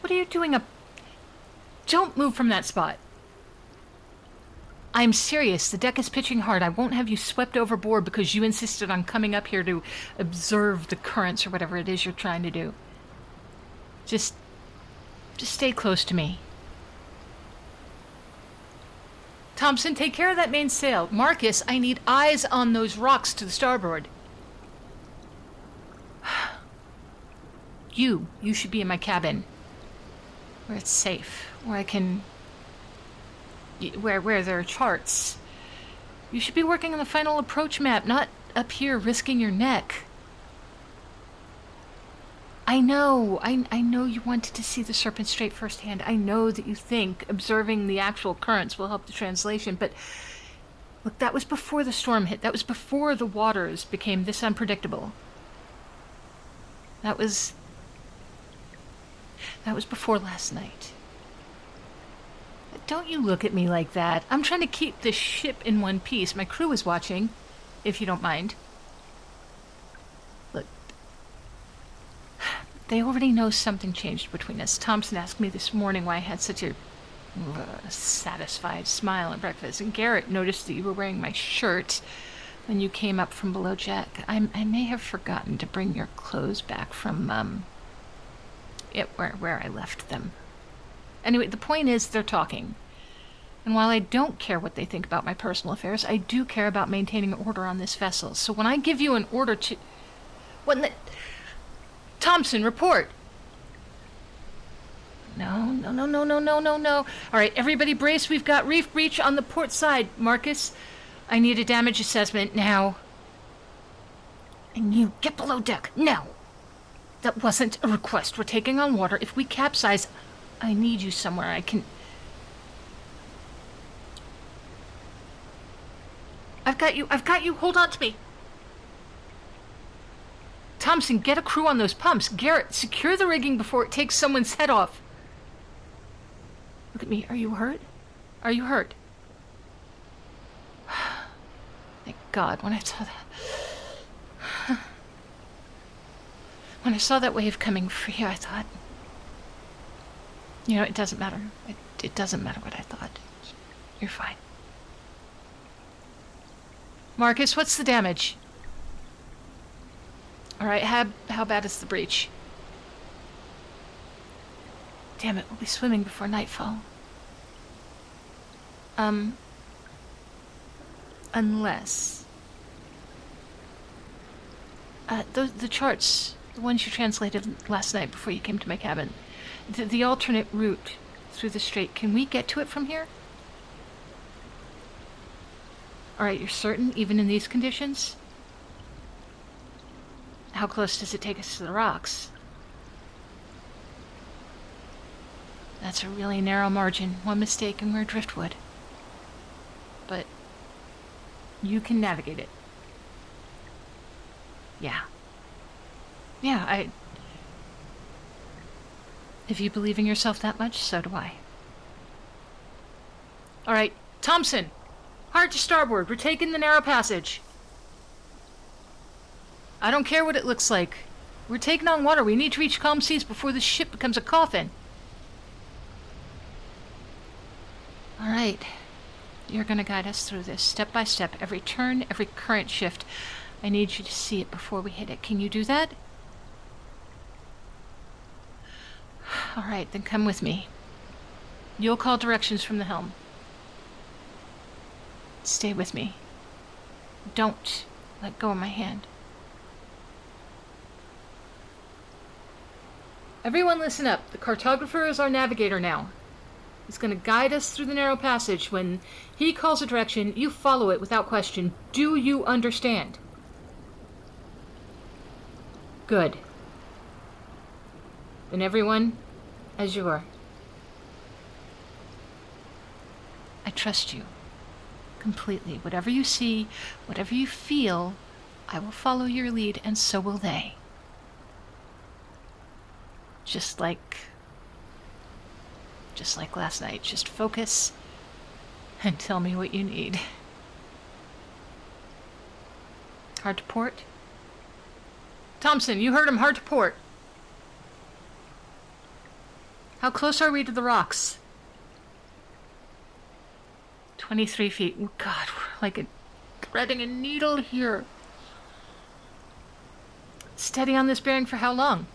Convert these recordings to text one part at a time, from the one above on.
What are you doing up? Don't move from that spot. I'm serious. The deck is pitching hard. I won't have you swept overboard because you insisted on coming up here to observe the currents or whatever it is you're trying to do. Just stay close to me. Thompson, take care of that mainsail. Marcus, I need eyes on those rocks to the starboard. You should be in my cabin. Where it's safe. Where I can... Where there are charts. You should be working on the final approach map, not up here risking your neck. I know you wanted to see the Serpent Strait firsthand. I know that you think observing the actual currents will help the translation, but look, that was before the storm hit. That was before the waters became this unpredictable. That was before last night. Don't you look at me like that. I'm trying to keep the ship in one piece. My crew is watching, if you don't mind. Look, they already know something changed between us. Thompson asked me this morning why I had such a satisfied smile at breakfast, and Garrett noticed that you were wearing my shirt when you came up from below deck. I may have forgotten to bring your clothes back from, where I left them. Anyway, the point is they're talking. And while I don't care what they think about my personal affairs, I do care about maintaining order on this vessel. So when I give you an order to... What in the... Thompson, report! No. All right, everybody brace. We've got reef breach on the port side. Marcus, I need a damage assessment now. And you, get below deck, now! That wasn't a request. We're taking on water. If we capsize... I need you somewhere I can... I've got you, hold on to me. Thompson, get a crew on those pumps. Garrett, secure the rigging before it takes someone's head off. Look at me, are you hurt? Are you hurt? Thank God, when I saw that wave coming for you, I thought... You know, it doesn't matter. It doesn't matter what I thought. You're fine. Marcus, what's the damage? All right, how bad is the breach? Damn it, we'll be swimming before nightfall. Unless... the charts, the ones you translated last night before you came to my cabin... The alternate route through the strait, can we get to it from here? Alright, you're certain, even in these conditions? How close does it take us to the rocks? That's a really narrow margin. One mistake and we're driftwood. But you can navigate it. Yeah, if you believe in yourself that much, so do I. All right, Thompson, hard to starboard. We're taking the narrow passage. I don't care what it looks like. We're taking on water. We need to reach calm seas before the ship becomes a coffin. All right. You're going to guide us through this, step by step, every turn, every current shift. I need you to see it before we hit it. Can you do that? All right, then come with me. You'll call directions from the helm. Stay with me. Don't let go of my hand. Everyone listen up. The cartographer is our navigator now. He's going to guide us through the narrow passage. When he calls a direction, you follow it without question. Do you understand? Good. Then everyone, as you are. I trust you. Completely. Whatever you see, whatever you feel, I will follow your lead, and so will they. Just like last night. Just focus and tell me what you need. Hard to port? Thompson, you heard him. Hard to port. How close are we to the rocks? 23 feet. Oh, God, we're like threading a needle here. Steady on this bearing for how long?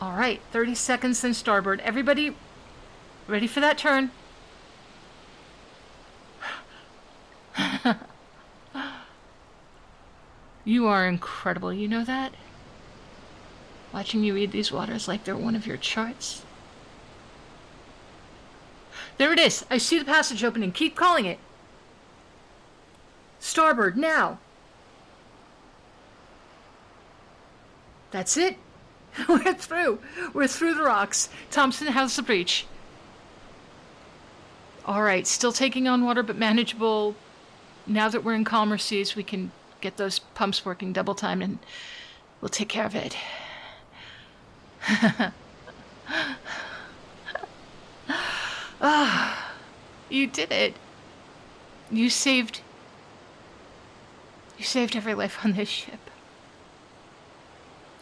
All right, 30 seconds then starboard. Everybody ready for that turn? You are incredible, you know that? Watching you read these waters like they're one of your charts. There it is. I see the passage opening. Keep calling it. Starboard, now. That's it. We're through. We're through the rocks. Thompson, how's the breach? All right, still taking on water, but manageable. Now that we're in calmer seas, we can get those pumps working double time, and we'll take care of it. You did it. You saved every life on this ship.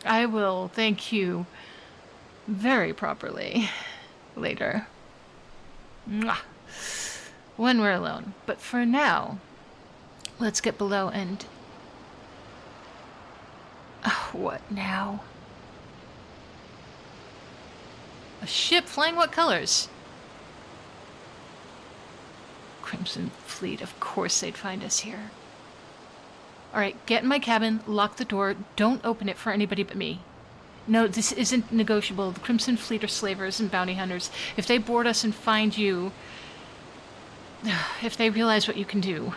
I will thank you very properly later. Mwah. When we're alone. But for now, let's get below and... what now? A ship flying what colors? Crimson Fleet, of course they'd find us here. Alright, get in my cabin, lock the door, don't open it for anybody but me. No, this isn't negotiable. The Crimson Fleet are slavers and bounty hunters. If they board us and find you... if they realize what you can do...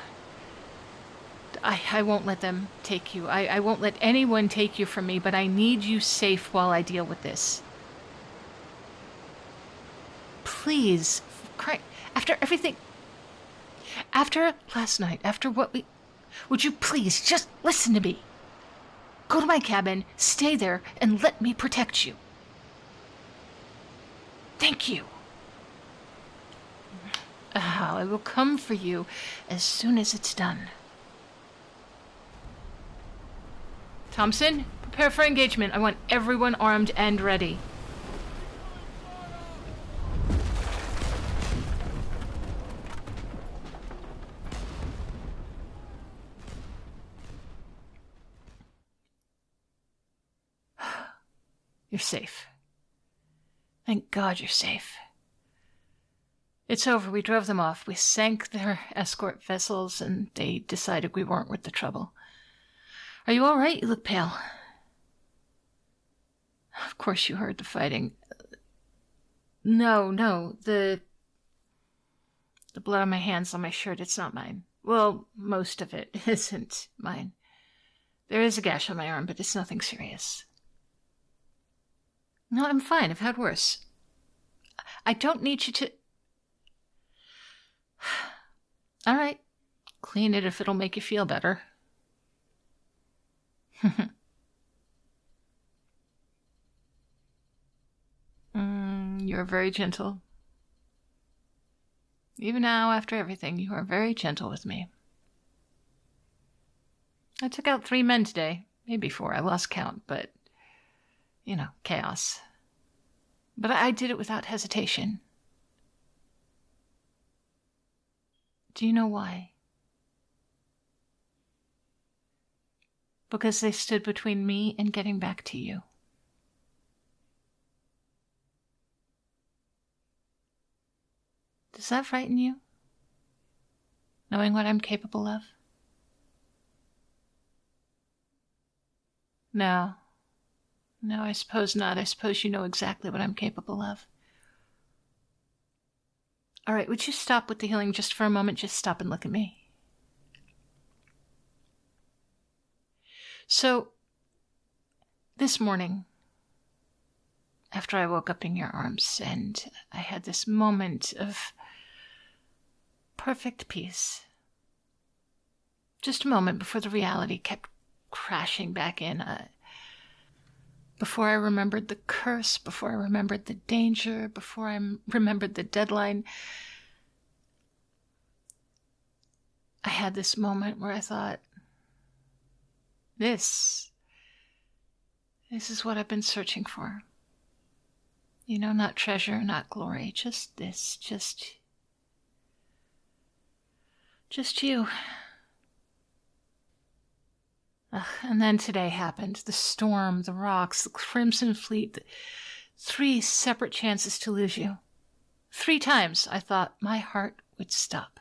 I won't let them take you. I won't let anyone take you from me, but I need you safe while I deal with this. Please, after everything... after last night, after what we... would you please just listen to me? Go to my cabin, stay there, and let me protect you. Thank you. I will come for you as soon as it's done. Thompson, prepare for engagement. I want everyone armed and ready. You're safe. Thank God you're safe. It's over. We drove them off. We sank their escort vessels, and they decided we weren't worth the trouble. Are you all right? You look pale. Of course you heard the fighting. No. The blood on my hands, on my shirt, it's not mine. Well, most of it isn't mine. There is a gash on my arm, but it's nothing serious. No, I'm fine. I've had worse. I don't need you to... All right. Clean it if it'll make you feel better. You're very gentle. Even now, after everything, you are very gentle with me. I took out 3 men today. Maybe 4. I lost count, but... chaos. But I did it without hesitation. Do you know why? Because they stood between me and getting back to you. Does that frighten you? Knowing what I'm capable of? No, I suppose not. I suppose you know exactly what I'm capable of. All right, would you stop with the healing just for a moment? Just stop and look at me. So, this morning, after I woke up in your arms, and I had this moment of perfect peace. Just a moment before the reality kept crashing back in. Before I remembered the curse, before I remembered the danger, before I remembered the deadline, I had this moment where I thought, this is what I've been searching for. Not treasure, not glory, just this, just you. Ugh, and then today happened. The storm, the rocks, the Crimson Fleet. 3 separate chances to lose you. 3 times I thought my heart would stop.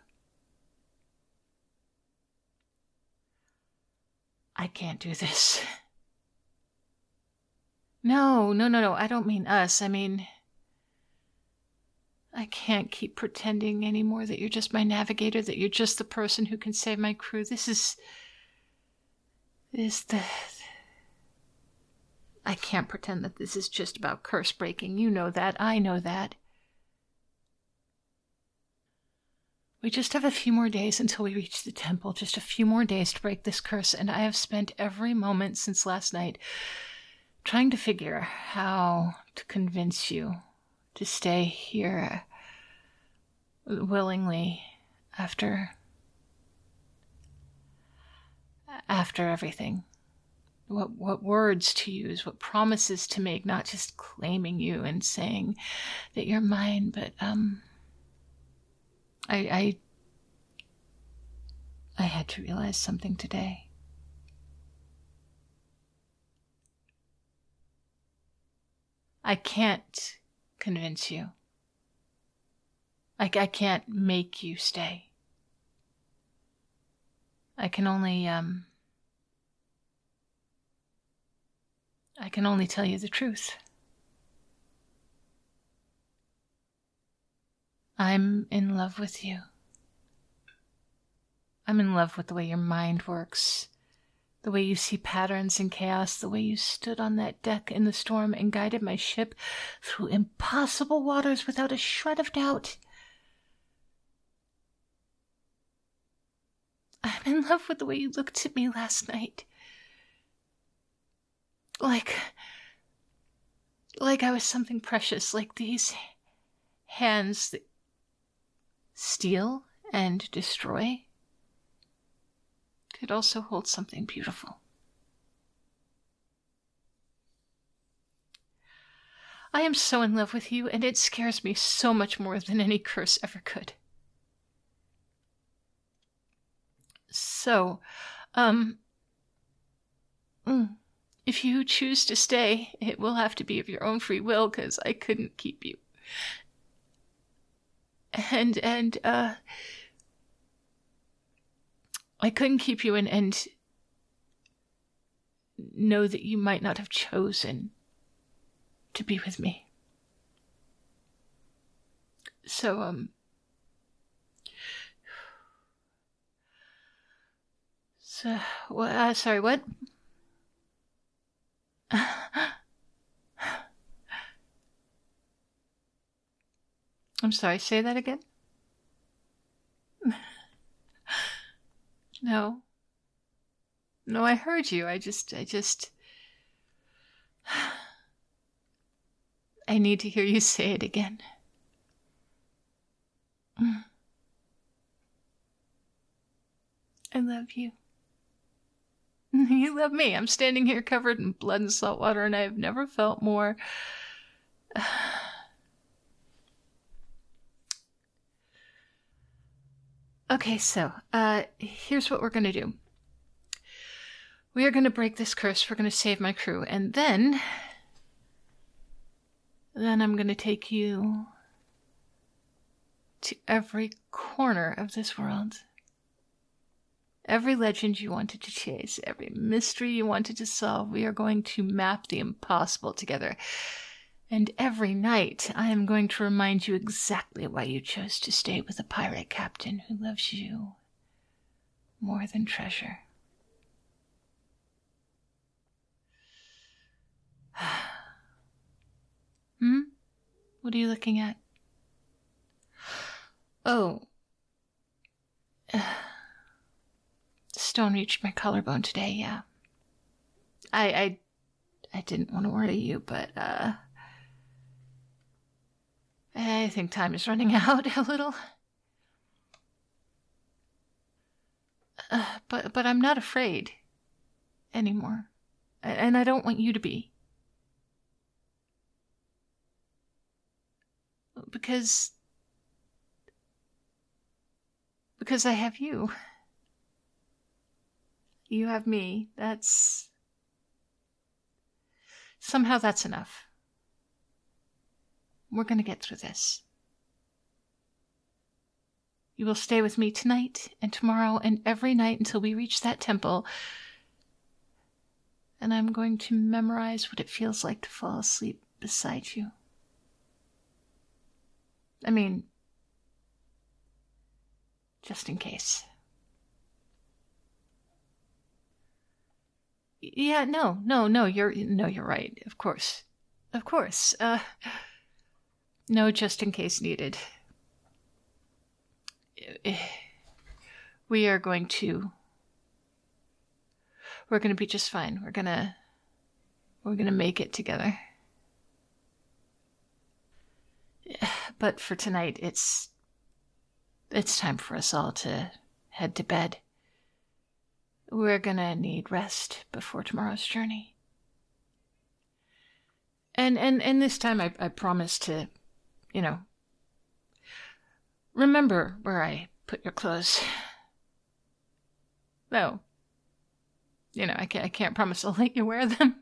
I can't do this. No. I don't mean us. I mean, I can't keep pretending anymore that you're just my navigator, that you're just the person who can save my crew. I can't pretend that this is just about curse breaking. You know that. I know that. We just have a few more days until we reach the temple. Just a few more days to break this curse, and I have spent every moment since last night trying to figure how to convince you to stay here willingly after everything. What words to use, what promises to make, not just claiming you and saying that you're mine, but I had to realize something today. I can't convince you. I can't make you stay. I can only tell you the truth. I'm in love with you. I'm in love with the way your mind works, the way you see patterns in chaos, the way you stood on that deck in the storm and guided my ship through impossible waters without a shred of doubt. I'm in love with the way you looked at me last night. Like I was something precious, like these hands that steal and destroy could also hold something beautiful. I am so in love with you, and it scares me so much more than any curse ever could. So, if you choose to stay, it will have to be of your own free will, because I couldn't keep you. And I couldn't keep you and know that you might not have chosen to be with me. So, sorry, what? I'm sorry, say that again? No, I heard you. I need to hear you say it again. I love you. You love me. I'm standing here covered in blood and salt water, and I have never felt more... Okay, so, here's what we're going to do. We are going to break this curse. We're going to save my crew. And then I'm going to take you to every corner of this world. Every legend you wanted to chase, every mystery you wanted to solve, we are going to map the impossible together. And every night, I am going to remind you exactly why you chose to stay with a pirate captain who loves you more than treasure. What are you looking at? Oh. Stone reached my collarbone today, yeah. I didn't want to worry you, but, I think time is running out a little. But I'm not afraid anymore. And I don't want you to be. Because I have you. You have me. Somehow that's enough. We're gonna get through this. You will stay with me tonight and tomorrow and every night until we reach that temple. And I'm going to memorize what it feels like to fall asleep beside you. I mean, just in case. Yeah, no, you're right. Of course. No just in case needed. We're going to be just fine. We're gonna make it together. But for tonight, it's time for us all to head to bed. We're gonna need rest before tomorrow's journey. And this time I promise to, remember where I put your clothes. Though, I can't promise I'll let you wear them.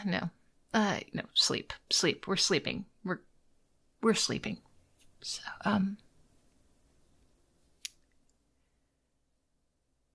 No. No, sleep. We're sleeping. We're sleeping. So,